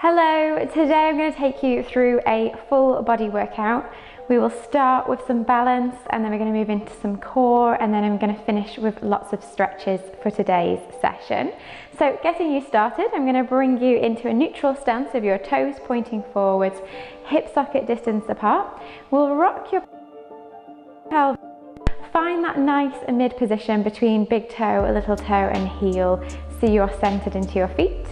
Hello, today I'm going to take you through a full body workout. We will start with some balance and then we're going to move into some core and then I'm going to finish with lots of stretches for today's session. So getting you started, I'm going to bring you into a neutral stance with your toes pointing forwards, hip socket distance apart. We'll rock your pelvis. Find that nice mid position between big toe, little toe and heel so you're centered into your feet.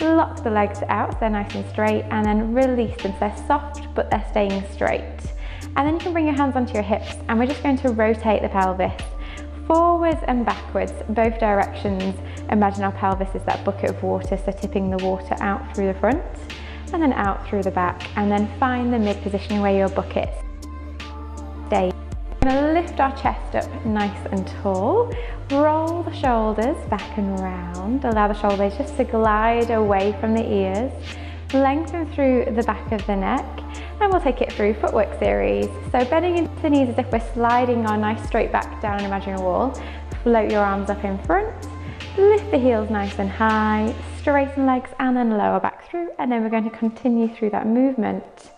Lock the legs out so they're nice and straight and then release them so they're soft but they're staying straight. And then you can bring your hands onto your hips and we're just going to rotate the pelvis forwards and backwards, both directions. Imagine our pelvis is that bucket of water, so tipping the water out through the front and then out through the back, and then find the mid position where your bucket stays. We're going to lift our chest up nice and tall, roll the shoulders back and round, allow the shoulders just to glide away from the ears, lengthen through the back of the neck, and we'll take it through footwork series. So bending into the knees as if we're sliding our nice straight back down an imaginary wall, float your arms up in front, lift the heels nice and high, straighten legs and then lower back through, and then we're going to continue through that movement.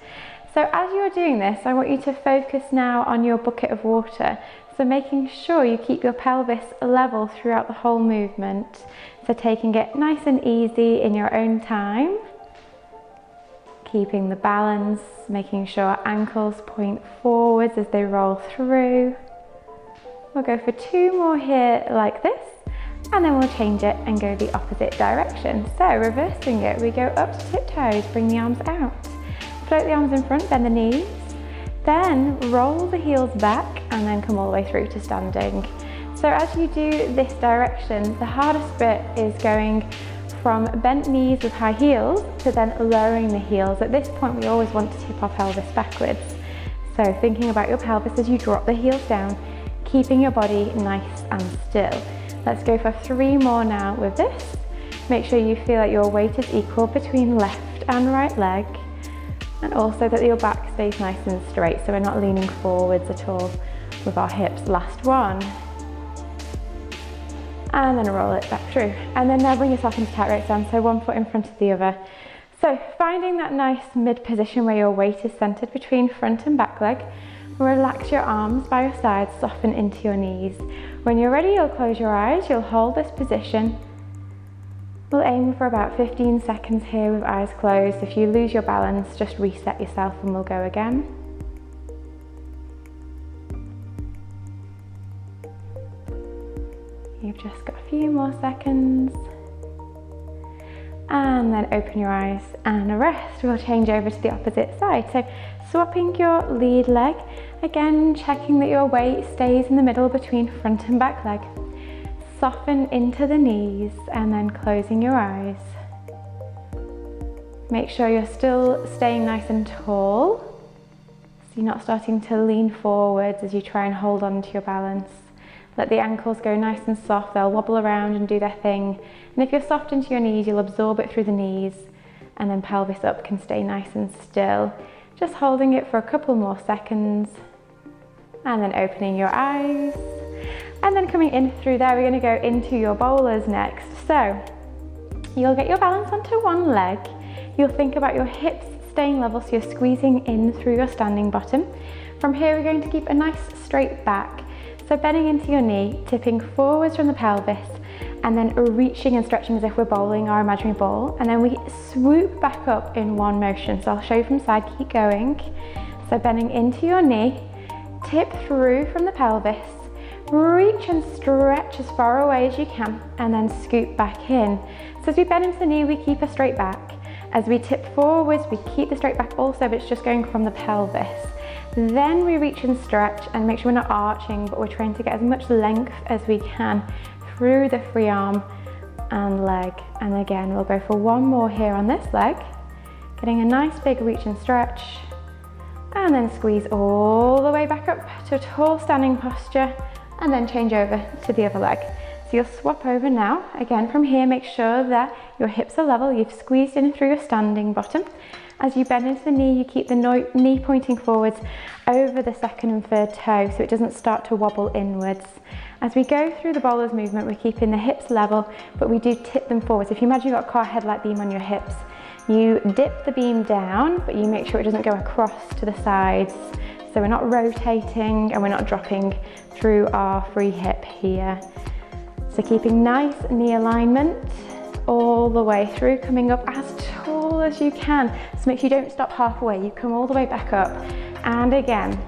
So as you're doing this, I want you to focus now on your bucket of water. So making sure you keep your pelvis level throughout the whole movement. So taking it nice and easy in your own time. Keeping the balance, making sure ankles point forwards as they roll through. We'll go for 2 more here like this, and then we'll change it and go the opposite direction. So reversing it, we go up to tiptoes, bring the arms out. Float the arms in front, bend the knees, then roll the heels back and then come all the way through to standing. So as you do this direction, the hardest bit is going from bent knees with high heels to then lowering the heels. At this point, we always want to tip our pelvis backwards. So thinking about your pelvis as you drop the heels down, keeping your body nice and still. Let's go for 3 more now with this. Make sure you feel like your weight is equal between left and right leg, and also that your back stays nice and straight so we're not leaning forwards at all with our hips. Last one. And then roll it back through. And then now bring yourself into tight right stance, so one foot in front of the other. So finding that nice mid position where your weight is centered between front and back leg. Relax your arms by your sides, soften into your knees. When you're ready, you'll close your eyes, you'll hold this position. We'll aim for about 15 seconds here with eyes closed. If you lose your balance, just reset yourself and we'll go again. You've just got a few more seconds. And then open your eyes and rest. We'll change over to the opposite side. So swapping your lead leg, again checking that your weight stays in the middle between front and back leg. Soften into the knees and then closing your eyes. Make sure you're still staying nice and tall, so you're not starting to lean forwards as you try and hold on to your balance. Let the ankles go nice and soft, they'll wobble around and do their thing. And if you're soft into your knees, you'll absorb it through the knees, and then pelvis up can stay nice and still. Just holding it for a couple more seconds, and then opening your eyes. And then coming in through there, we're going to go into your bowlers next. So you'll get your balance onto one leg. You'll think about your hips staying level, so you're squeezing in through your standing bottom. From here, we're going to keep a nice straight back. So bending into your knee, tipping forwards from the pelvis, and then reaching and stretching as if we're bowling our imaginary ball. And then we swoop back up in one motion. So I'll show you from side, keep going. So bending into your knee, tip through from the pelvis, reach and stretch as far away as you can, and then scoop back in. So as we bend into the knee, we keep a straight back. As we tip forwards, we keep the straight back also, but it's just going from the pelvis. Then we reach and stretch and make sure we're not arching, but we're trying to get as much length as we can through the free arm and leg. And again, we'll go for 1 more here on this leg, getting a nice big reach and stretch, and then squeeze all the way back up to a tall standing posture, and then change over to the other leg. So you'll swap over now. Again, from here, make sure that your hips are level. You've squeezed in through your standing bottom. As you bend into the knee, you keep the knee pointing forwards over the second and third toe so it doesn't start to wobble inwards. As we go through the bowler's movement, we're keeping the hips level, but we do tip them forwards. If you imagine you've got a car headlight beam on your hips, You dip the beam down, but you make sure it doesn't go across to the sides. So we're not rotating and we're not dropping through our free hip here. So keeping nice knee alignment all the way through, coming up as tall as you can. So make sure you don't stop halfway, you come all the way back up. And again,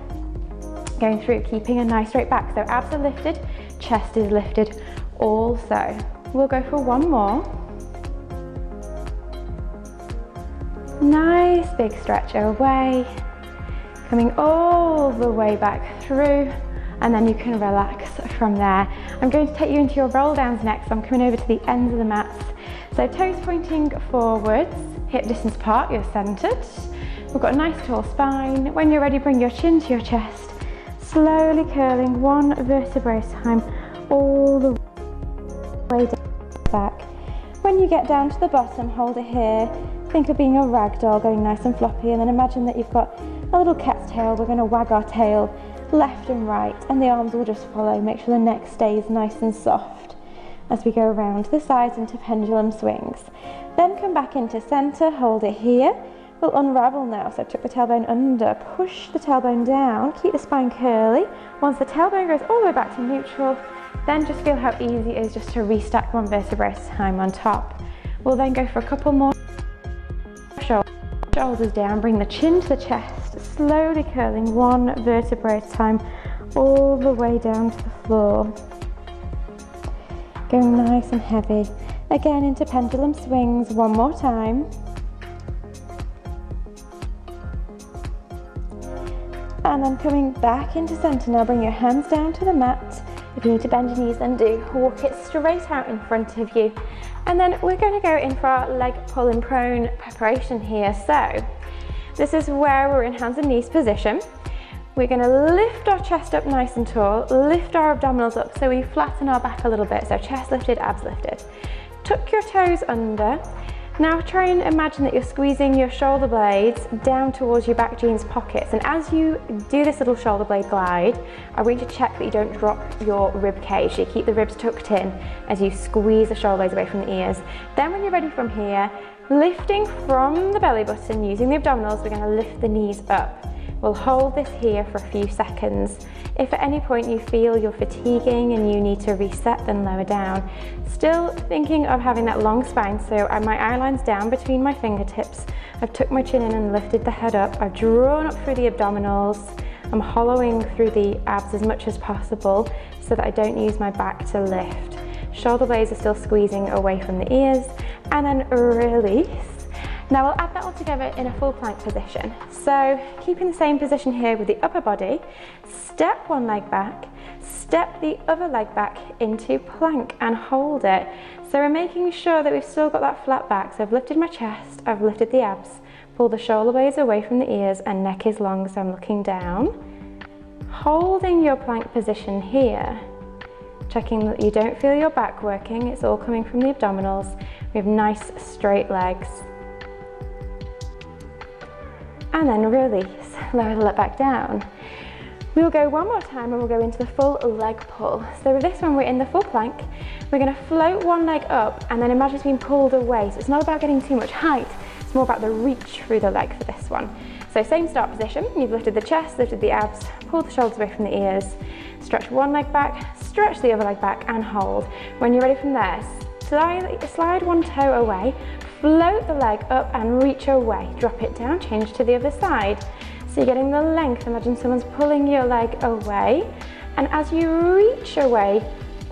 going through, keeping a nice straight back. So abs are lifted, chest is lifted also. We'll go for one more. Nice big stretch away, coming all the way back through, and then you can relax from there. I'm going to take you into your roll downs next. I'm coming over to the ends of the mats. So toes pointing forwards, hip distance apart, you're centered. We've got a nice tall spine. When you're ready, bring your chin to your chest, slowly curling one vertebrae at a time, all the way back. When you get down to the bottom, hold it here. Think of being a rag doll, going nice and floppy, and then imagine that you've got a little cat's tail. We're going to wag our tail left and right, and the arms will just follow. Make sure the neck stays nice and soft as we go around the sides into pendulum swings. Then come back into center, hold it here. We'll unravel now. So tuck the tailbone under, push the tailbone down, keep the spine curly. Once the tailbone goes all the way back to neutral, then just feel how easy it is just to restack one vertebra at a time on top. We'll then go for a couple more. Shoulders down, bring the chin to the chest, slowly curling one vertebrae at a time, all the way down to the floor. Going nice and heavy. Again into pendulum swings, one more time. And then coming back into center now, bring your hands down to the mat. If you need to bend your knees, then do. Walk it straight out in front of you. And then we're going to go in for our leg pull in prone preparation here. So this is where we're in hands and knees position. We're going to lift our chest up nice and tall, lift our abdominals up so we flatten our back a little bit. So chest lifted, abs lifted. Tuck your toes under. Now try and imagine that you're squeezing your shoulder blades down towards your back jeans pockets, and as you do this little shoulder blade glide, I want you to check that you don't drop your rib cage. You keep the ribs tucked in as you squeeze the shoulder blades away from the ears. Then when you're ready from here, lifting from the belly button using the abdominals, we're going to lift the knees up. We'll hold this here for a few seconds. If at any point you feel you're fatiguing and you need to reset, then lower down. Still thinking of having that long spine, so my eye line's down between my fingertips. I've tucked my chin in and lifted the head up. I've drawn up through the abdominals. I'm hollowing through the abs as much as possible so that I don't use my back to lift. Shoulder blades are still squeezing away from the ears, and then release. Now we'll add that all together in a full plank position. So keeping the same position here with the upper body, step one leg back, step the other leg back into plank and hold it. So we're making sure that we've still got that flat back. So I've lifted my chest, I've lifted the abs, pull the shoulder blades away from the ears, and neck is long, so I'm looking down. Holding your plank position here, checking that you don't feel your back working, it's all coming from the abdominals. We have nice straight legs. And then release, lower the leg back down. We'll go one more time and we'll go into the full leg pull. So with this one, we're in the full plank. We're gonna float one leg up and then imagine it's being pulled away. So it's not about getting too much height, it's more about the reach through the leg for this one. So same start position, you've lifted the chest, lifted the abs, pulled the shoulders away from the ears, stretch one leg back, stretch the other leg back and hold. When you're ready from there, slide one toe away, float the leg up and reach away. Drop it down, change to the other side. So you're getting the length. Imagine someone's pulling your leg away. And as you reach away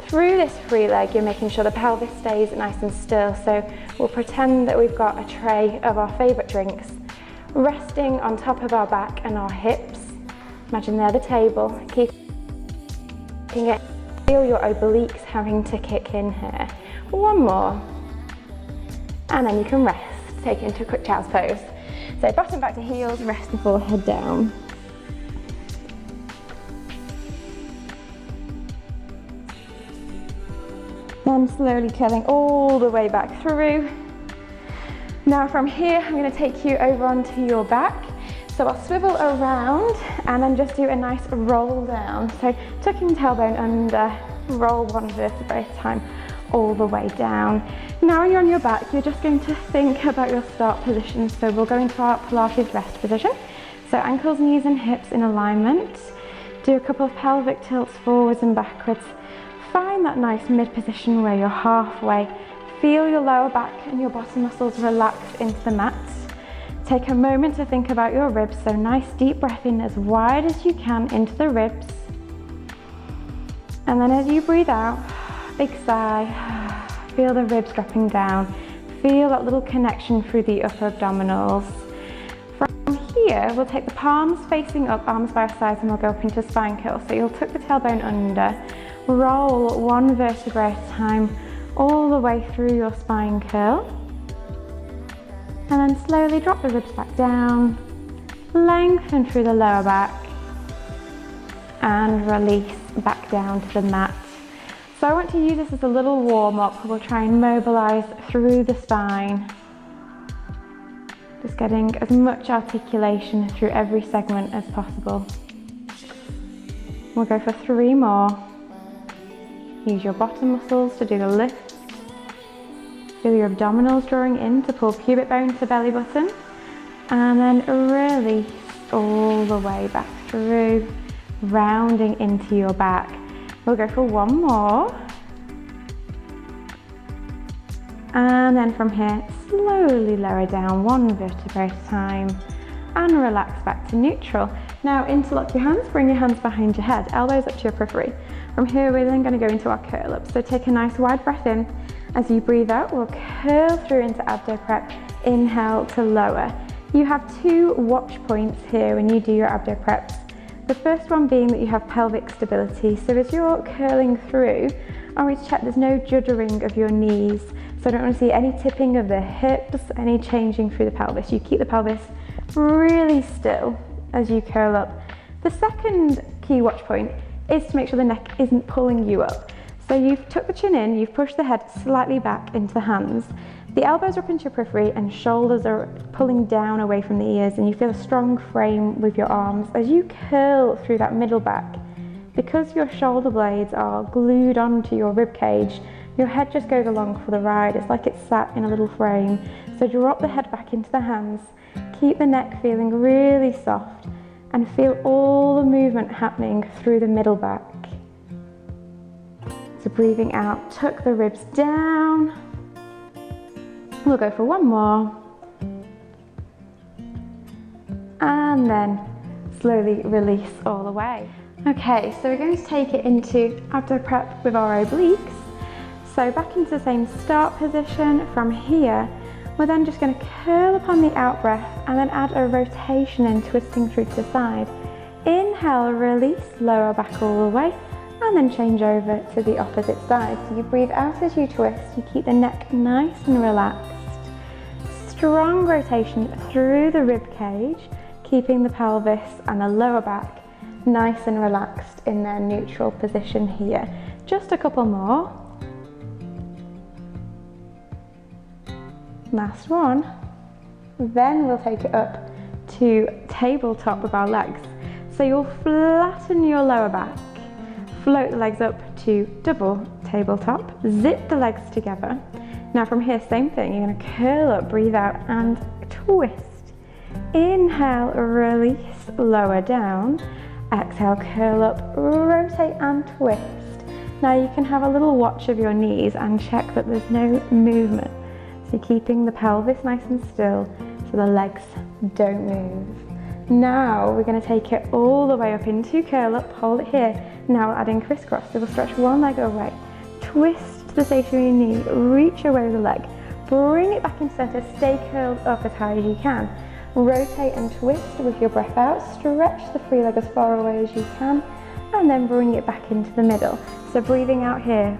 through this free leg, you're making sure the pelvis stays nice and still. So we'll pretend that we've got a tray of our favorite drinks resting on top of our back and our hips. Imagine they're the table. Keeping it, feel your obliques having to kick in here. One more. And then you can rest, take it into a quick child's pose. So bottom back to heels, rest the forehead down. Then slowly curling all the way back through. Now from here, I'm going to take you over onto your back. So I'll swivel around and then just do a nice roll down. So tucking the tailbone under, roll one vertebrae at a time. all the way down. Now when you're on your back, you're just going to think about your start position. So we'll go into our Pilates rest position. So ankles, knees and hips in alignment. Do a couple of pelvic tilts forwards and backwards. Find that nice mid position where you're halfway. Feel your lower back and your bottom muscles relax into the mat. Take a moment to think about your ribs. So nice deep breath in as wide as you can into the ribs. And then as you breathe out, big sigh, feel the ribs dropping down. Feel that little connection through the upper abdominals. From here, we'll take the palms facing up, arms by our sides, and we'll go up into spine curl. So you'll tuck the tailbone under, roll one vertebra at a time, all the way through your spine curl. And then slowly drop the ribs back down, lengthen through the lower back, and release back down to the mat. So I want to use this as a little warm up. We'll try and mobilize through the spine. Just getting as much articulation through every segment as possible. We'll go for 3 more. Use your bottom muscles to do the lift. Feel your abdominals drawing in to pull pubic bone to belly button. And then release all the way back through, rounding into your back. We'll go for 1 more. And then from here, slowly lower down 1 vertebra at a time and relax back to neutral. Now interlock your hands, bring your hands behind your head, elbows up to your periphery. From here, we're then going to go into our curl up. So take a nice wide breath in. As you breathe out, we'll curl through into abdo prep. Inhale to lower. You have 2 watch points here when you do your abdo preps. The first one being that you have pelvic stability. So as you're curling through, always check there's no juddering of your knees. So I don't want to see any tipping of the hips, any changing through the pelvis. You keep the pelvis really still as you curl up. The second key watch point is to make sure the neck isn't pulling you up. So you've tucked the chin in, you've pushed the head slightly back into the hands. The elbows are up into your periphery and shoulders are pulling down away from the ears, and you feel a strong frame with your arms as you curl through that middle back. Because your shoulder blades are glued onto your rib cage, your head just goes along for the ride. It's like it's sat in a little frame. So drop the head back into the hands, keep the neck feeling really soft, and feel all the movement happening through the middle back. So breathing out, tuck the ribs down. We'll go for 1 more. And then slowly release all the way. Okay, so we're going to take it into abdo prep with our obliques. So back into the same start position. From here, we're then just going to curl upon the out breath and then add a rotation in, twisting through to the side. Inhale, release, lower back all the way, and then change over to the opposite side. So you breathe out as you twist, you keep the neck nice and relaxed. Strong rotation through the rib cage, keeping the pelvis and the lower back nice and relaxed in their neutral position here. Just a couple more. Last one. Then we'll take it up to tabletop with our legs. So you'll flatten your lower back, float the legs up to double tabletop, zip the legs together. Now from here, same thing, you're going to curl up, breathe out and twist. Inhale, release, lower down. Exhale, curl up, rotate and twist. Now you can have a little watch of your knees and check that there's no movement. So you're keeping the pelvis nice and still so the legs don't move. Now we're going to take it all the way up into curl up, hold it here. Now we're adding crisscross, so we'll stretch one leg away, twist to the stationary knee, reach away with the leg, bring it back into center, stay curled up as high as you can. Rotate and twist with your breath out, stretch the free leg as far away as you can, and then bring it back into the middle. So breathing out here,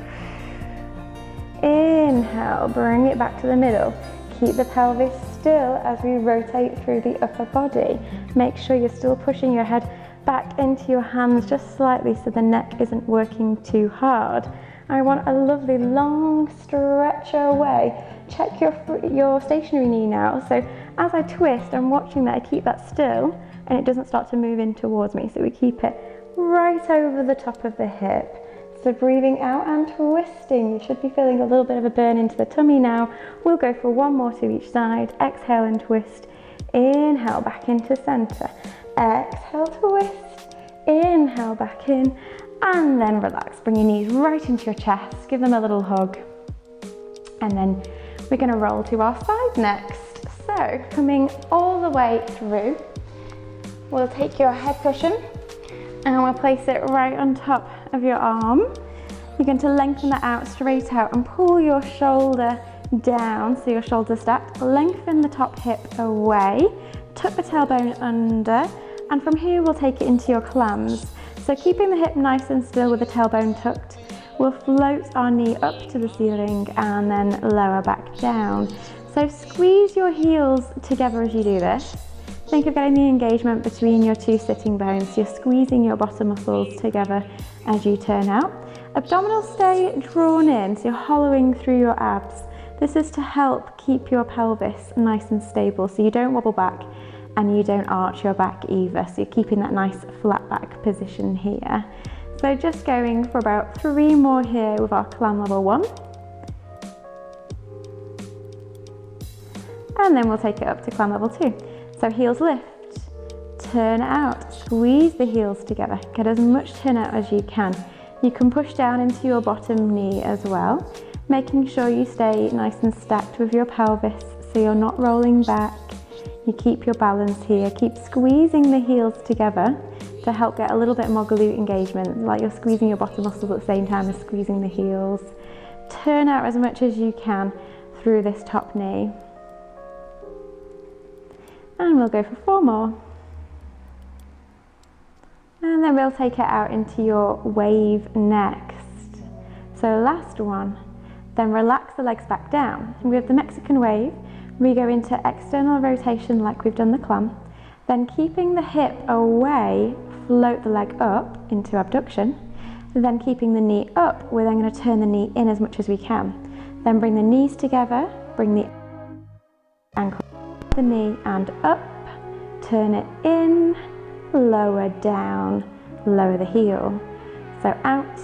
inhale, bring it back to the middle. Keep the pelvis still as we rotate through the upper body. Make sure you're still pushing your head back into your hands just slightly so the neck isn't working too hard. I want a lovely long stretch away. Check your stationary knee now. So as I twist, I'm watching that I keep that still and it doesn't start to move in towards me. So we keep it right over the top of the hip. So breathing out and twisting. You should be feeling a little bit of a burn into the tummy now. We'll go for one more to each side. Exhale and twist. Inhale back into center. Exhale, twist. Inhale back in. And then relax. Bring your knees right into your chest. Give them a little hug. And then we're going to roll to our side next. So coming all the way through, we'll take your head cushion and we'll place it right on top of your arm. You're going to lengthen that out, straight out, and pull your shoulder down so your shoulders stacked. Lengthen the top hip away, tuck the tailbone under, and from here we'll take it into your clams. So keeping the hip nice and still with the tailbone tucked, we'll float our knee up to the ceiling and then lower back down. So squeeze your heels together as you do this. Think of getting the engagement between your two sitting bones. You're squeezing your bottom muscles together as you turn out. Abdominals stay drawn in, so you're hollowing through your abs. This is to help keep your pelvis nice and stable so you don't wobble back and you don't arch your back either. So you're keeping that nice flat back position here. So just going for about 3 more here with our clam level 1. And then we'll take it up to clam level 2. So heels lift, turn out, squeeze the heels together. Get as much turn out as you can. You can push down into your bottom knee as well, making sure you stay nice and stacked with your pelvis so you're not rolling back. You keep your balance here. Keep squeezing the heels together to help get a little bit more glute engagement, like you're squeezing your bottom muscles at the same time as squeezing the heels. Turn out as much as you can through this top knee. And we'll go for 4 more. And then we'll take it out into your wave next. So last one. Then relax the legs back down. And with the Mexican wave, we go into external rotation like we've done the clam. Then keeping the hip away, float the leg up into abduction. Then keeping the knee up, we're then going to turn the knee in as much as we can. Then bring the knees together, bring the ankle, the knee and up, turn it in, lower down, lower the heel. So out,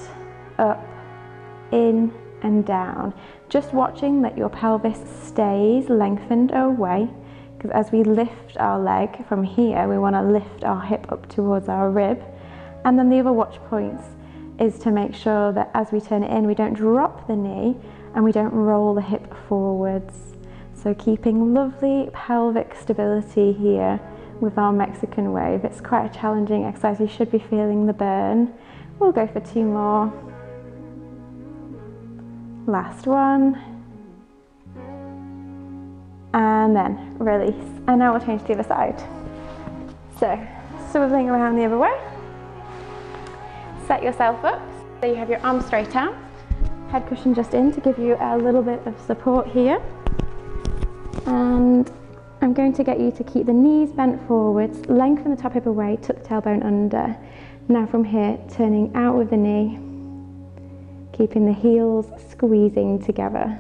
up, in and down. Just watching that your pelvis stays lengthened away, because as we lift our leg from here, we want to lift our hip up towards our rib. And then the other watch points is to make sure that as we turn it in, we don't drop the knee and we don't roll the hip forwards. So keeping lovely pelvic stability here with our Mexican wave. It's quite a challenging exercise. You should be feeling the burn. We'll go for 2 more. Last one. And then release. And now we'll change to the other side. So swiveling around the other way. Set yourself up so you have your arms straight out. Head cushion just in to give you a little bit of support here. And I'm going to get you to keep the knees bent forwards, lengthen the top hip away, tuck the tailbone under. Now from here, turning out with the knee, keeping the heels squeezing together.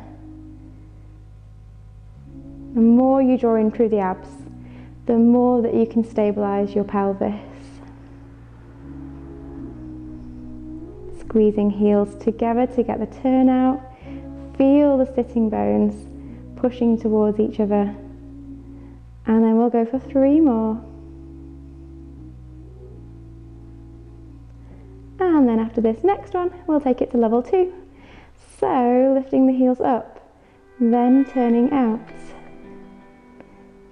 The more you draw in through the abs, the more that you can stabilize your pelvis. Squeezing heels together to get the turnout. Feel the sitting bones pushing towards each other. And then we'll go for 3 more. And then after this next one, we'll take it to level 2. So lifting the heels up, then turning out.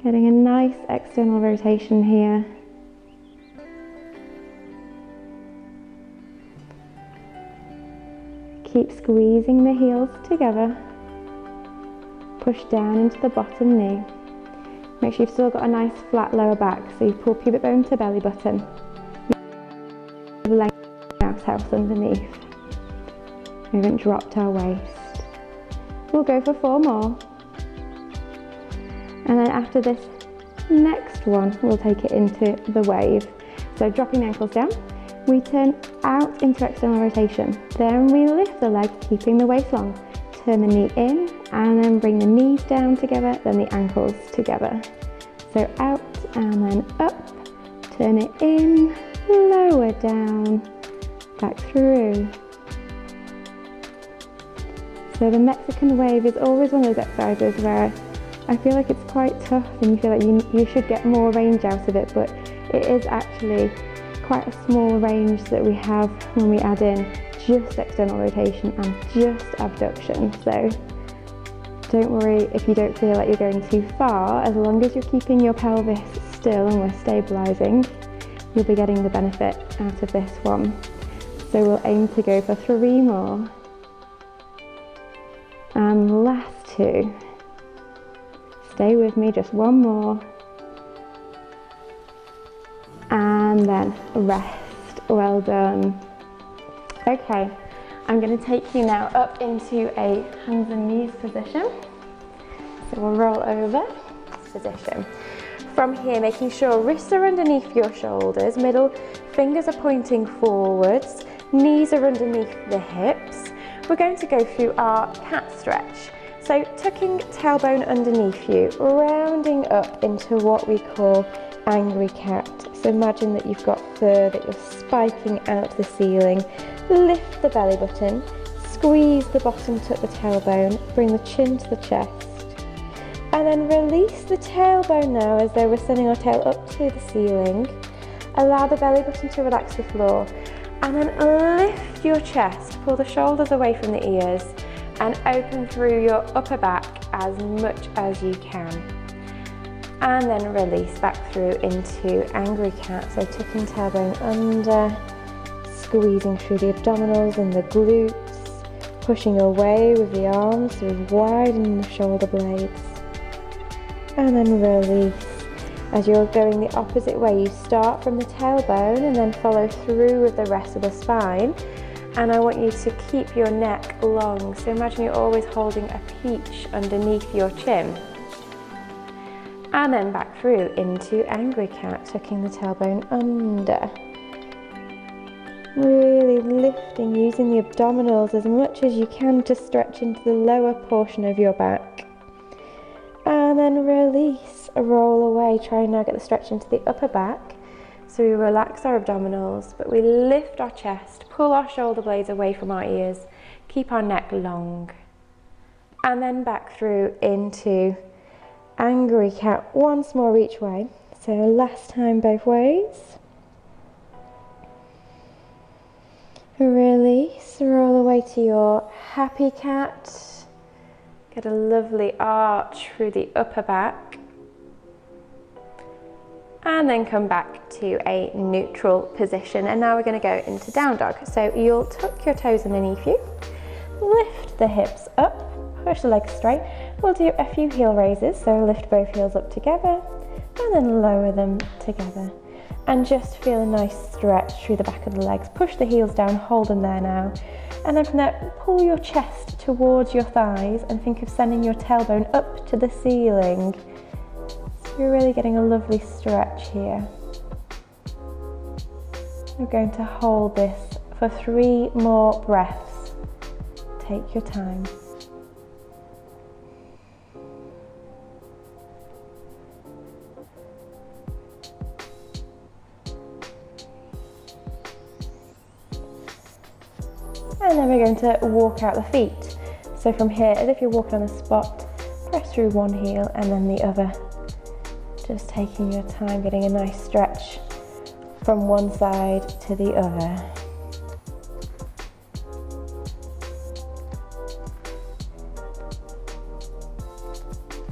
Getting a nice external rotation here. Keep squeezing the heels together. Push down into the bottom knee. Make sure you've still got a nice flat lower back, so you pull pubic bone to belly button. Length out house underneath. We haven't dropped our waist. We'll go for 4 more. And then after this next one, we'll take it into the wave. So dropping the ankles down, we turn out into external rotation. Then we lift the leg, keeping the waist long. Turn the knee in and then bring the knees down together, then the ankles together. So out and then up, turn it in, lower down, back through, So the Mexican wave is always one of those exercises where I feel like it's quite tough and you feel like you should get more range out of it, but it is actually quite a small range that we have when we add in just external rotation and just abduction. So don't worry if you don't feel like you're going too far. As long as you're keeping your pelvis still and we're stabilising, you'll be getting the benefit out of this one. So we'll aim to go for 3 more. And last 2. Stay with me, just 1 more. And then rest. Well done. Okay, I'm going to take you now up into a hands and knees position. So we'll roll over this position. From here, making sure wrists are underneath your shoulders, middle fingers are pointing forwards, knees are underneath the hips. We're going to go through our cat stretch. So tucking tailbone underneath you, rounding up into what we call angry cat. So imagine that you've got fur that you're spiking out the ceiling. Lift the belly button, squeeze the bottom, tuck the tailbone, bring the chin to the chest. And then release the tailbone now as though we're sending our tail up to the ceiling. Allow the belly button to relax the floor. And then lift your chest, pull the shoulders away from the ears and open through your upper back as much as you can. And then release back through into angry cat. So tucking tailbone under, squeezing through the abdominals and the glutes, pushing away with the arms, so widen the shoulder blades. And then release. As you're going the opposite way, you start from the tailbone and then follow through with the rest of the spine. And I want you to keep your neck long. So imagine you're always holding a peach underneath your chin. And then back through into angry cat, tucking the tailbone under. Really lifting, using the abdominals as much as you can to stretch into the lower portion of your back. And then release, roll away. Try and now get the stretch into the upper back. So we relax our abdominals, but we lift our chest, pull our shoulder blades away from our ears, keep our neck long. And then back through into angry cat, once more each way. So last time both ways. Release, roll away to your happy cat. Get a lovely arch through the upper back. And then come back to a neutral position. And now we're going to go into down dog. So you'll tuck your toes underneath you, lift the hips up, push the legs straight. We'll do a few heel raises. So lift both heels up together and then lower them together. And just feel a nice stretch through the back of the legs. Push the heels down, hold them there now. And then from there, pull your chest towards your thighs and think of sending your tailbone up to the ceiling. So you're really getting a lovely stretch here. We're going to hold this for 3 more breaths. Take your time. And then we're going to walk out the feet. So from here, as if you're walking on a spot, press through one heel and then the other. Just taking your time, getting a nice stretch from one side to the other.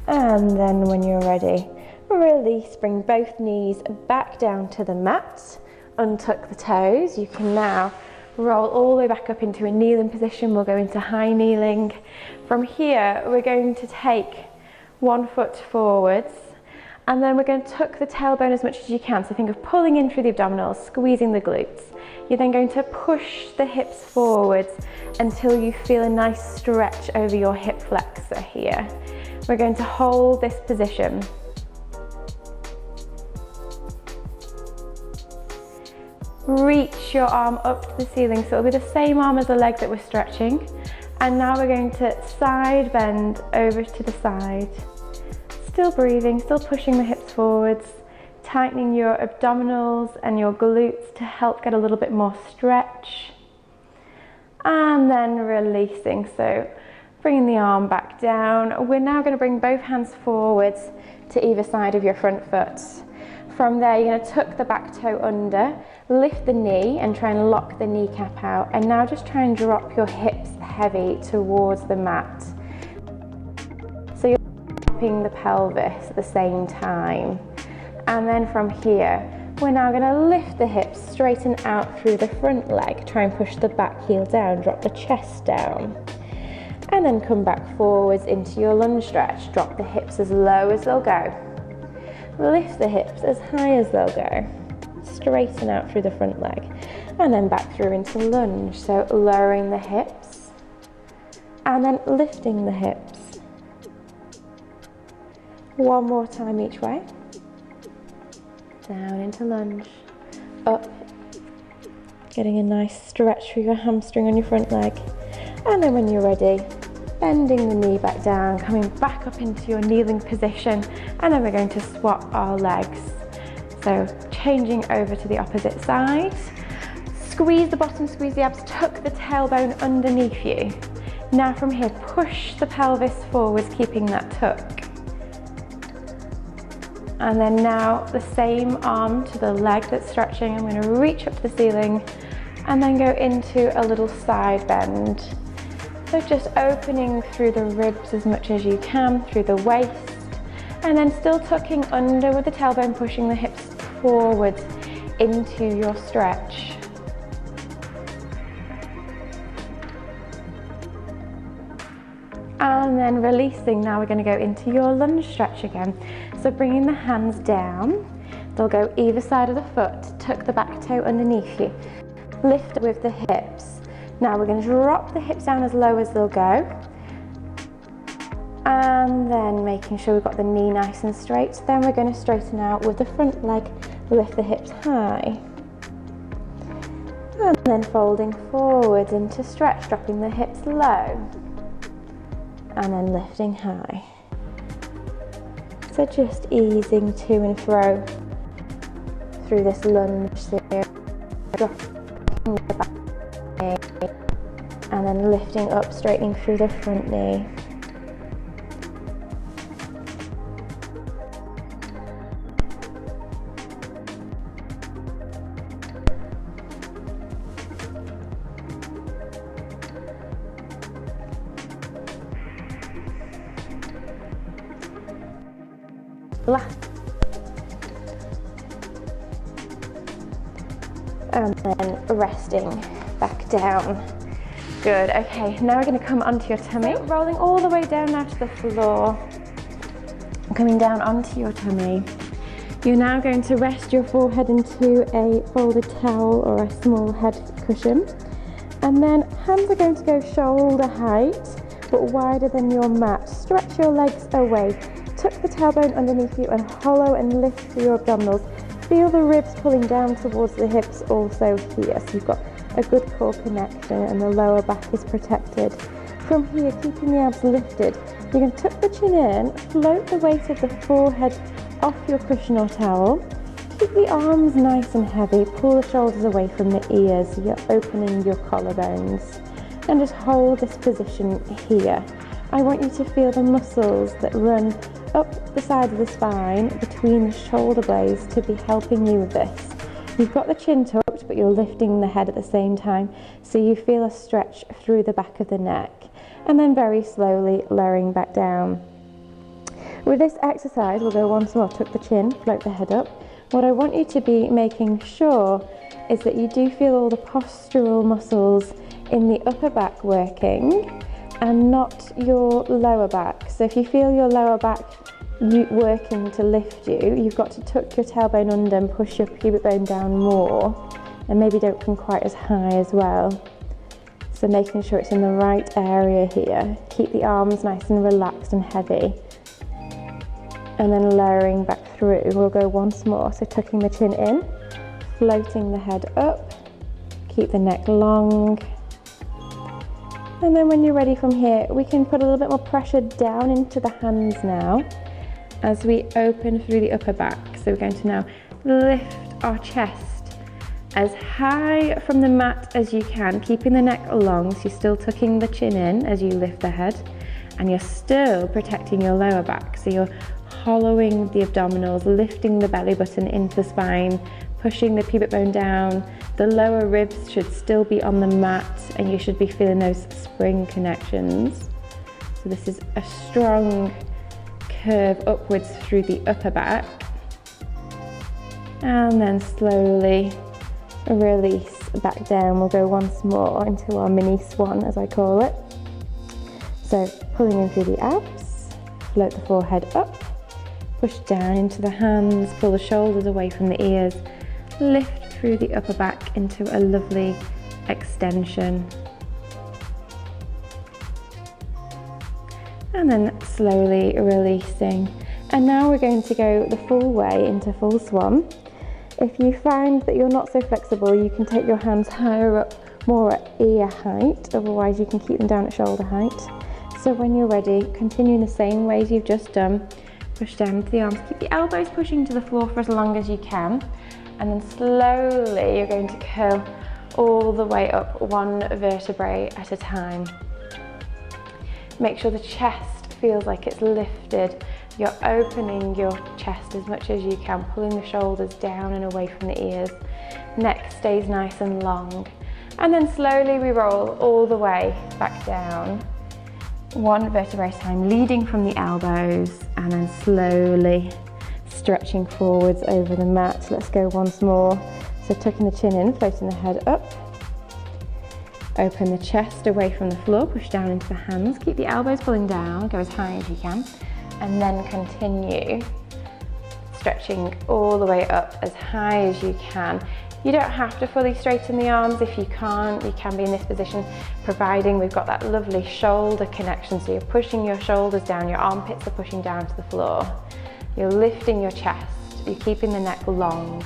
And then when you're ready, release, bring both knees back down to the mat, untuck the toes. You can now roll all the way back up into a kneeling position. We'll go into high kneeling. From here, we're going to take one foot forwards, and then we're going to tuck the tailbone as much as you can. So think of pulling in through the abdominals, squeezing the glutes. You're then going to push the hips forwards until you feel a nice stretch over your hip flexor here. We're going to hold this position. Reach your arm up to the ceiling, so it'll be the same arm as the leg that we're stretching. And now we're going to side bend over to the side. Still breathing, still pushing the hips forwards, tightening your abdominals and your glutes to help get a little bit more stretch. And then releasing, so Bringing the arm back down. We're now going to bring both hands forwards to either side of your front foot. From there, you're going to tuck the back toe under, lift the knee and try and lock the kneecap out. And now just try and drop your hips heavy towards the mat. So you're dropping the pelvis at the same time. And then from here, we're now going to lift the hips, straighten out through the front leg, try and push the back heel down, drop the chest down. And then come back forwards into your lunge stretch. Drop the hips as low as they'll go. Lift the hips as high as they'll go. Straighten out through the front leg. And then back through into lunge. So lowering the hips and then lifting the hips. One more time each way. Down into lunge. Up. Getting a nice stretch through your hamstring on your front leg. And then when you're ready, bending the knee back down, coming back up into your kneeling position, and then we're going to swap our legs. So changing over to the opposite side. Squeeze the bottom, squeeze the abs, tuck the tailbone underneath you. Now from here, push the pelvis forwards, keeping that tuck. And then now the same arm to the leg that's stretching. I'm going to reach up to the ceiling and then go into a little side bend. So just opening through the ribs as much as you can, through the waist, and then still tucking under with the tailbone, pushing the hips forward into your stretch. And then releasing, now we're going to go into your lunge stretch again. So bringing the hands down, they'll go either side of the foot, tuck the back toe underneath you, lift with the hips. Now we're going to drop the hips down as low as they'll go. And then making sure we've got the knee nice and straight. Then we're going to straighten out with the front leg, lift the hips high. And then folding forward into stretch, dropping the hips low. And then lifting high. So just easing to and fro through this lunge here. Dropping the back knee. And then lifting up, straightening through the front knee. And then resting back down. Good, okay, now we're going to come onto your tummy. So rolling all the way down now to the floor. Coming down onto your tummy. You're now going to rest your forehead into a folded towel or a small head cushion. And then hands are going to go shoulder height, but wider than your mat. Stretch your legs away. Tuck the tailbone underneath you and hollow and lift through your abdominals. Feel the ribs pulling down towards the hips also here. So you've got a good core connection and the lower back is protected. From here, keeping the abs lifted, you're going to tuck the chin in, float the weight of the forehead off your cushion or towel. Keep the arms nice and heavy, pull the shoulders away from the ears, so you're opening your collarbones. And just hold this position here. I want you to feel the muscles that run up the side of the spine between the shoulder blades to be helping you with this. You've got the chin tucked, but you're lifting the head at the same time, so you feel a stretch through the back of the neck. And then very slowly lowering back down. With this exercise, we'll go once more. Tuck the chin, float the head up. What I want you to be making sure is that you do feel all the postural muscles in the upper back working and not your lower back. So if you feel your lower back working to lift you, you've got to tuck your tailbone under and push your pubic bone down more, and maybe don't come quite as high as well. So making sure it's in the right area here. Keep the arms nice and relaxed and heavy. And then lowering back through. We'll go once more. So tucking the chin in, floating the head up, keep the neck long. And then when you're ready from here, we can put a little bit more pressure down into the hands now as we open through the upper back. So we're going to now lift our chest as high from the mat as you can, keeping the neck long, so you're still tucking the chin in as you lift the head. and you're still protecting your lower back. So you're hollowing the abdominals, lifting the belly button into the spine, pushing the pubic bone down. The lower ribs should still be on the mat, and you should be feeling those spring connections. So this is a strong curve upwards through the upper back. And then slowly release back down. We'll go once more into our mini swan, as I call it. So pulling in through the abs, float the forehead up, push down into the hands, pull the shoulders away from the ears, lift through the upper back into a lovely extension. And then slowly releasing. And now we're going to go the full way into full swan. If you find that you're not so flexible, you can take your hands higher up, more at ear height, otherwise you can keep them down at shoulder height. So when you're ready, continue in the same ways you've just done. Push down into the arms, keep the elbows pushing to the floor for as long as you can, and then slowly you're going to curl all the way up, one vertebrae at a time. Make sure the chest feels like it's lifted. You're opening your chest as much as you can, pulling the shoulders down and away from the ears. Neck stays nice and long. And then slowly we roll all the way back down, one vertebrae at a time, leading from the elbows, and then slowly stretching forwards over the mat. Let's go once more. So tucking the chin in, floating the head up. Open the chest away from the floor, push down into the hands, keep the elbows pulling down, go as high as you can, and then continue stretching all the way up as high as you can. You don't have to fully straighten the arms. If you can't, you can be in this position, providing we've got that lovely shoulder connection. So you're pushing your shoulders down, your armpits are pushing down to the floor. You're lifting your chest, you're keeping the neck long.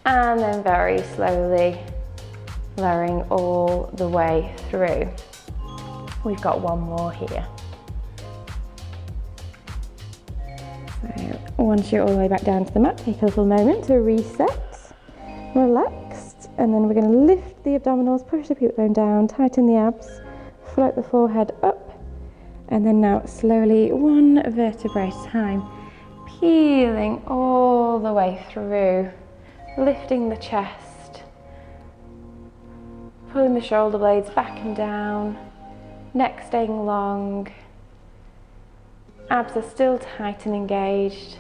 And then very slowly lowering all the way through. We've got one more here. So once you're all the way back down to the mat, take a little moment to reset, relaxed, and then we're going to lift the abdominals, push the pubic bone down, tighten the abs, float the forehead up, and then now slowly one vertebrae at a time, peeling all the way through, lifting the chest, pulling the shoulder blades back and down, neck staying long, abs are still tight and engaged,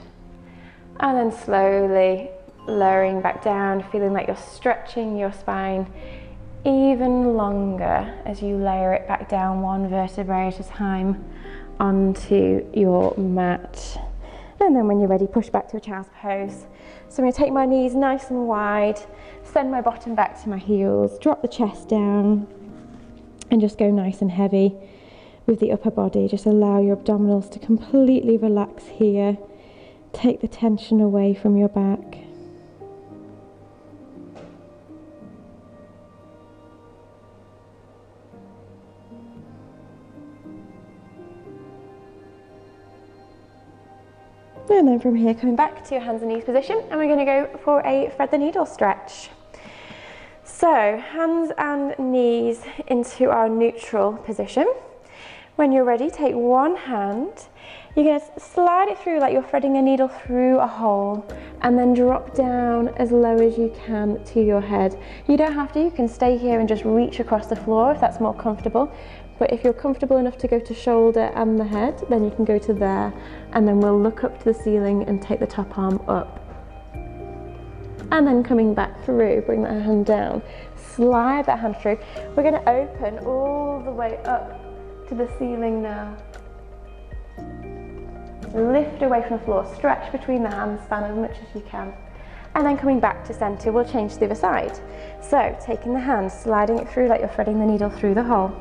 and then slowly lowering back down, feeling like you're stretching your spine even longer as you layer it back down one vertebrae at a time onto your mat. And then when you're ready, push back to a child's pose. So I'm going to take my knees nice and wide, send my bottom back to my heels, drop the chest down, and just go nice and heavy with the upper body. Just allow your abdominals to completely relax here. Take the tension away from your back. And then from here, coming back to your hands and knees position, and we're going to go for a thread the needle stretch. So hands and knees into our neutral position. When you're ready, take one hand, you're going to slide it through like you're threading a needle through a hole, and then drop down as low as you can to your head. You don't have to, you can stay here and just reach across the floor if that's more comfortable. But if you're comfortable enough to go to shoulder and the head, then you can go to there, and then we'll look up to the ceiling and take the top arm up. And then coming back through, bring that hand down, slide that hand through. We're going to open all the way up to the ceiling now. Lift away from the floor, stretch between the hands, span as much as you can. And then coming back to center, we'll change to the other side. So taking the hand, sliding it through like you're threading the needle through the hole.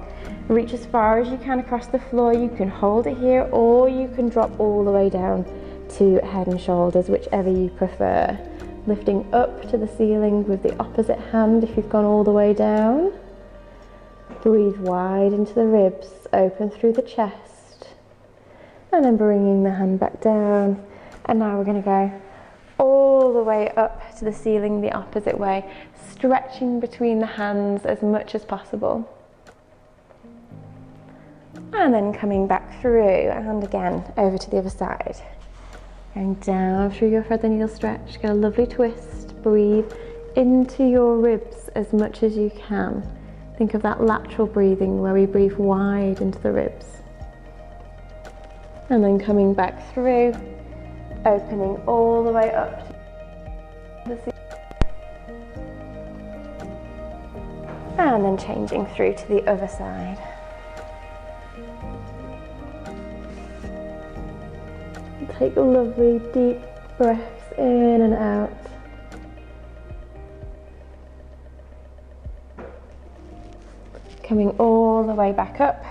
Reach as far as you can across the floor. You can hold it here, or you can drop all the way down to head and shoulders, whichever you prefer. Lifting up to the ceiling with the opposite hand if you've gone all the way down. Breathe wide into the ribs, open through the chest. And then bringing the hand back down. And now we're going to go all the way up to the ceiling the opposite way, stretching between the hands as much as possible. And then coming back through, and again over to the other side. Going down through your thread the needle stretch, get a lovely twist, breathe into your ribs as much as you can. Think of that lateral breathing where we breathe wide into the ribs. And then coming back through, opening all the way up to the ceiling. And then changing through to the other side. Take lovely deep breaths in and out. Coming all the way back up,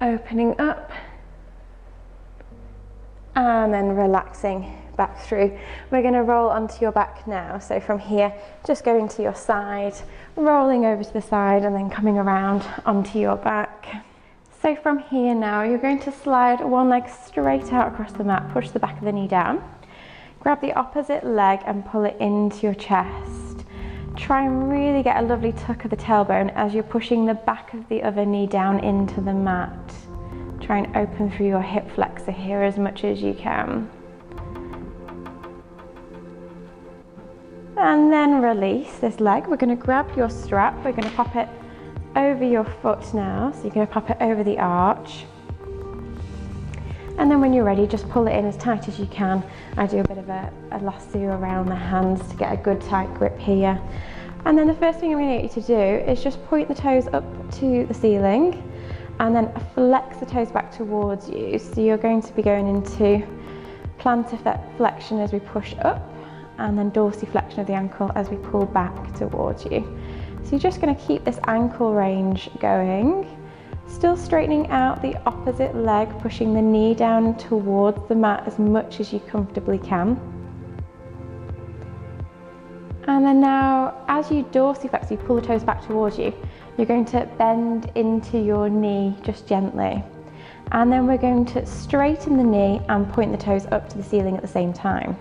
opening up, and then relaxing back through. We're going to roll onto your back now. So from here, just going to your side, rolling over to the side, and then coming around onto your back. So from here now, you're going to slide one leg straight out across the mat, push the back of the knee down, grab the opposite leg and pull it into your chest. Try and really get a lovely tuck of the tailbone as you're pushing the back of the other knee down into the mat. Try and open through your hip flexor here as much as you can. And then release this leg. We're going to grab your strap, we're going to pop it over your foot now, so you're going to pop it over the arch, and then when you're ready just pull it in as tight as you can. I do a bit of a lasso around the hands to get a good tight grip here, and then the first thing I'm going to get you to do is just point the toes up to the ceiling and then flex the toes back towards you. So you're going to be going into plantar flexion as we push up, and then dorsiflexion of the ankle as we pull back towards you. So you're just going to keep this ankle range going, still straightening out the opposite leg, pushing the knee down towards the mat as much as you comfortably can. And then now, as you dorsiflex, you pull the toes back towards you, you're going to bend into your knee just gently. And then we're going to straighten the knee and point the toes up to the ceiling at the same time.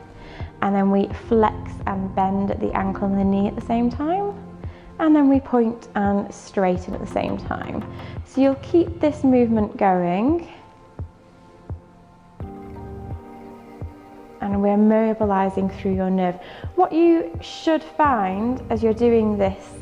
And then we flex and bend the ankle and the knee at the same time. And then we point and straighten at the same time. So you'll keep this movement going. And we're mobilizing through your nerve. What you should find as you're doing this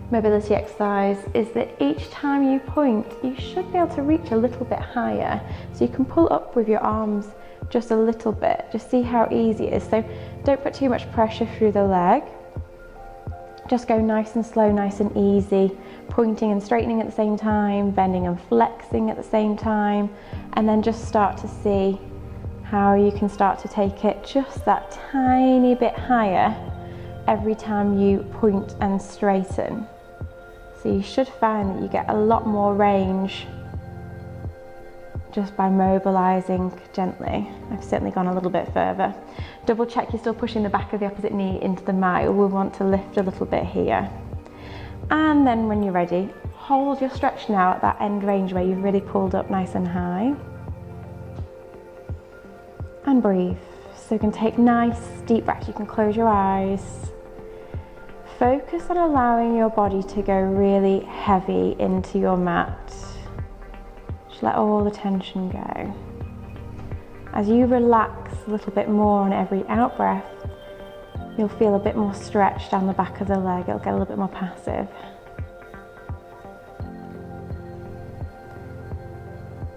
mobility exercise is that each time you point, you should be able to reach a little bit higher. So you can pull up with your arms just a little bit, just see how easy it is. So don't put too much pressure through the leg. Just go nice and slow, nice and easy, pointing and straightening at the same time, bending and flexing at the same time, and then just start to see how you can start to take it just that tiny bit higher every time you point and straighten. So you should find that you get a lot more range just by mobilizing gently. I've certainly gone a little bit further. Double check you're still pushing the back of the opposite knee into the mat. We'll want to lift a little bit here. And then when you're ready, hold your stretch now at that end range where you've really pulled up nice and high. And breathe. So you can take nice deep breaths. You can close your eyes. Focus on allowing your body to go really heavy into your mat. Just let all the tension go. As you relax a little bit more on every out breath, you'll feel a bit more stretch down the back of the leg. It'll get a little bit more passive.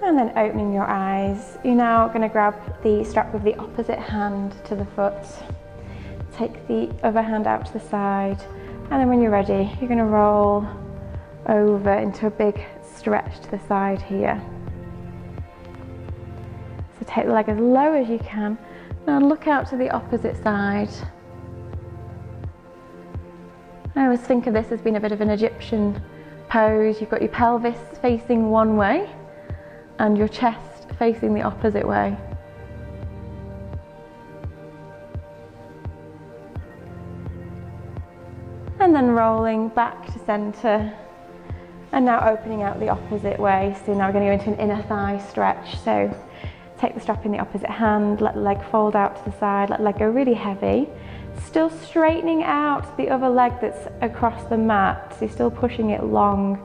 And then opening your eyes, you're now going to grab the strap with the opposite hand to the foot. Take the other hand out to the side, and then when you're ready, you're going to roll over into a big stretch to the side here. So take the leg as low as you can. Now look out to the opposite side. I always think of this as being a bit of an Egyptian pose. You've got your pelvis facing one way and your chest facing the opposite way. And then rolling back to center, and now opening out the opposite way. So now we're going to go into an inner thigh stretch. So take the strap in the opposite hand, let the leg fold out to the side, let the leg go really heavy. Still straightening out the other leg that's across the mat, so you're still pushing it long,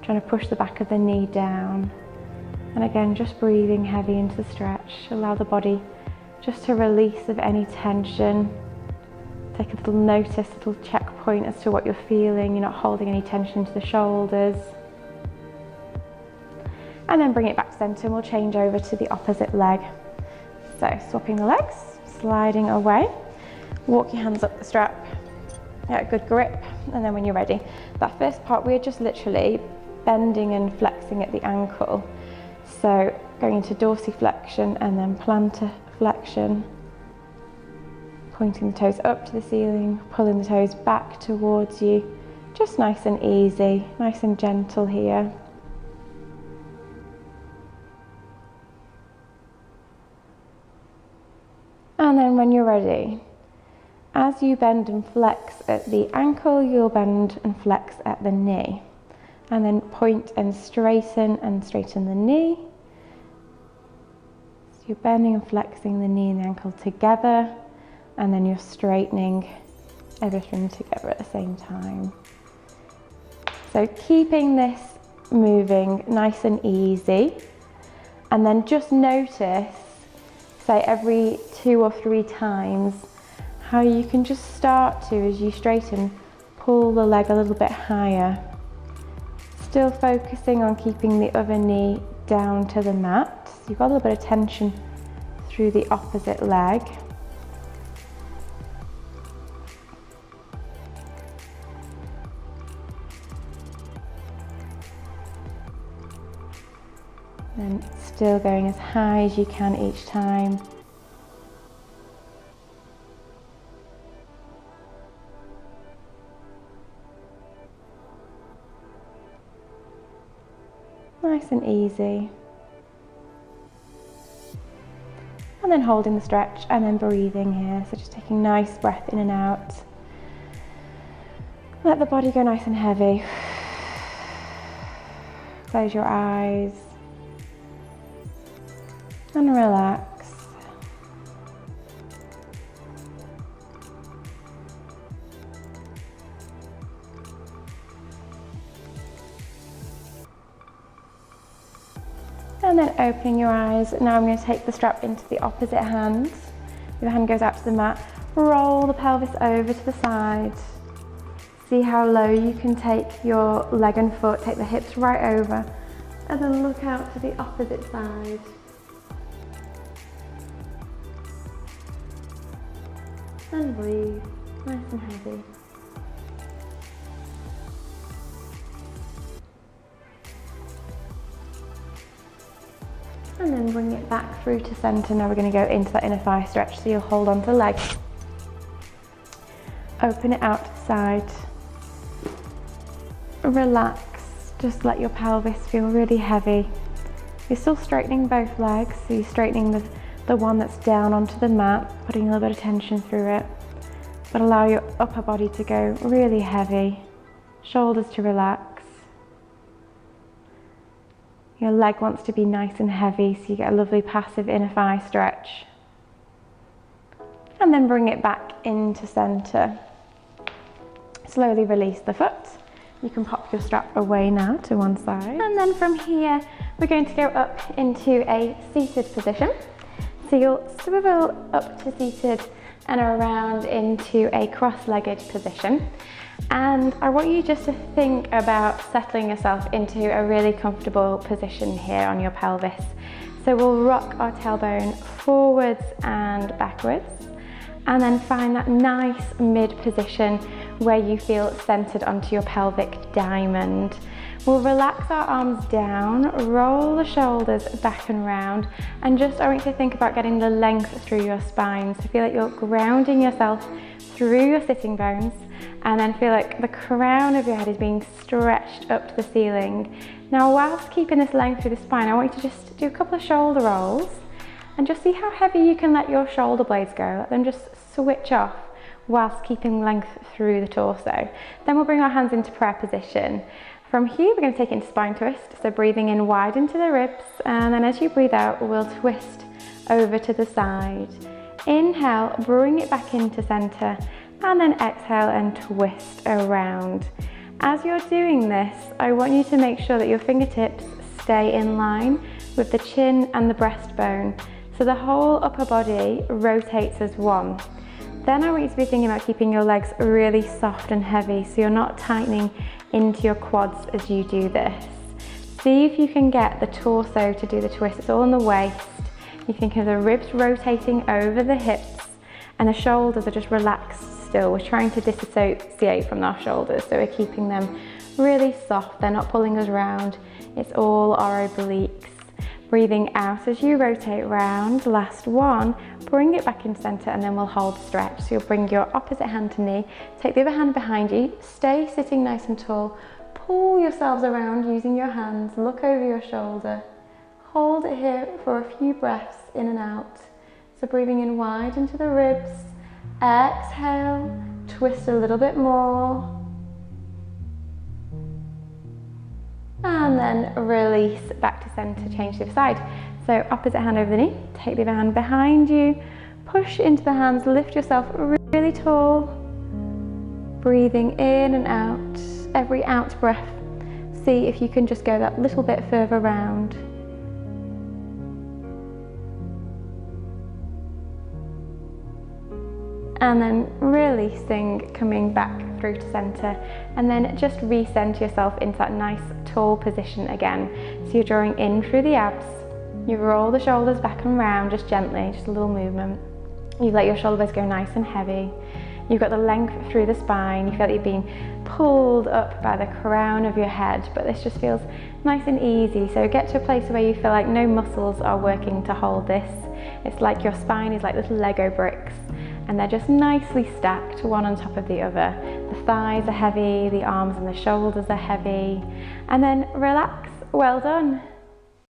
trying to push the back of the knee down. And again, just breathing heavy into the stretch. Allow the body just to release of any tension. Take a little notice, a little checkpoint as to what you're feeling. You're not holding any tension into the shoulders. And then bring it back to center, and we'll change over to the opposite leg. So swapping the legs, sliding away. Walk your hands up the strap. Get a good grip, and then when you're ready, that first part we're just literally bending and flexing at the ankle. So going into dorsiflexion and then plantar flexion. Pointing the toes up to the ceiling, pulling the toes back towards you. Just nice and easy, nice and gentle here. And then when you're ready, as you bend and flex at the ankle, you'll bend and flex at the knee. And then point and straighten the knee. So you're bending and flexing the knee and the ankle together, and then you're straightening everything together at the same time. So keeping this moving nice and easy, and then just notice, say every 2 or 3 times, how you can just start to, as you straighten, pull the leg a little bit higher. Still focusing on keeping the other knee down to the mat. So you've got a little bit of tension through the opposite leg. And still going as high as you can each time. Nice and easy. And then holding the stretch and then breathing here. So just taking a nice breath in and out. Let the body go nice and heavy. Close your eyes. And relax. And then opening your eyes. Now I'm going to take the strap into the opposite hand. Your hand goes out to the mat. Roll the pelvis over to the side. See how low you can take your leg and foot. Take the hips right over. And then look out to the opposite side. And breathe, nice and heavy. And then bring it back through to center. Now we're going to go into that inner thigh stretch. So you'll hold on to the leg. Open it out to the side. Relax. Just let your pelvis feel really heavy. You're still straightening both legs. So you're straightening the one that's down onto the mat, putting a little bit of tension through it. But allow your upper body to go really heavy. Shoulders to relax. Your leg wants to be nice and heavy, so you get a lovely passive inner thigh stretch. And then bring it back into center. Slowly release the foot. You can pop your strap away now to one side. And then from here, we're going to go up into a seated position. So you'll swivel up to seated and around into a cross-legged position. And I want you just to think about settling yourself into a really comfortable position here on your pelvis. So we'll rock our tailbone forwards and backwards, and then find that nice mid position where you feel centered onto your pelvic diamond. We'll relax our arms down, roll the shoulders back and round, and just I want you to think about getting the length through your spine. So feel like you're grounding yourself through your sitting bones, and then feel like the crown of your head is being stretched up to the ceiling. Now, whilst keeping this length through the spine, I want you to just do a couple of shoulder rolls and just see how heavy you can let your shoulder blades go. Let them just switch off whilst keeping length through the torso. Then we'll bring our hands into prayer position. From here, we're going to take it into spine twist. So breathing in wide into the ribs, and then as you breathe out, we'll twist over to the side. Inhale, bring it back into center, and then exhale and twist around. As you're doing this, I want you to make sure that your fingertips stay in line with the chin and the breastbone, so the whole upper body rotates as one. Then I want you to be thinking about keeping your legs really soft and heavy, so you're not tightening into your quads as you do this. See if you can get the torso to do the twist. It's all in the waist. You think of the ribs rotating over the hips, and the shoulders are just relaxed still. We're trying to disassociate from our shoulders, so we're keeping them really soft. They're not pulling us around. It's all our obliques. Breathing out as you rotate round. Last one, bring it back in center, and then we'll hold stretch. So you'll bring your opposite hand to knee, take the other hand behind you, stay sitting nice and tall, pull yourselves around using your hands, look over your shoulder. Hold it here for a few breaths in and out. So breathing in wide into the ribs, exhale, twist a little bit more. And then release back to center, change to the other side. So opposite hand over the knee, take the other hand behind you, push into the hands, lift yourself really tall. Breathing in and out, every out breath, see if you can just go that little bit further round. And then releasing, coming back through to center, and then just recenter yourself into that nice tall position again. So you're drawing in through the abs, you roll the shoulders back and round just gently, just a little movement. You let your shoulder blades go nice and heavy. You've got the length through the spine, you feel like you're being pulled up by the crown of your head, but this just feels nice and easy. So get to a place where you feel like no muscles are working to hold this. It's like your spine is like little Lego bricks, and they're just nicely stacked one on top of the other. The thighs are heavy, the arms and the shoulders are heavy, and then relax. Well done.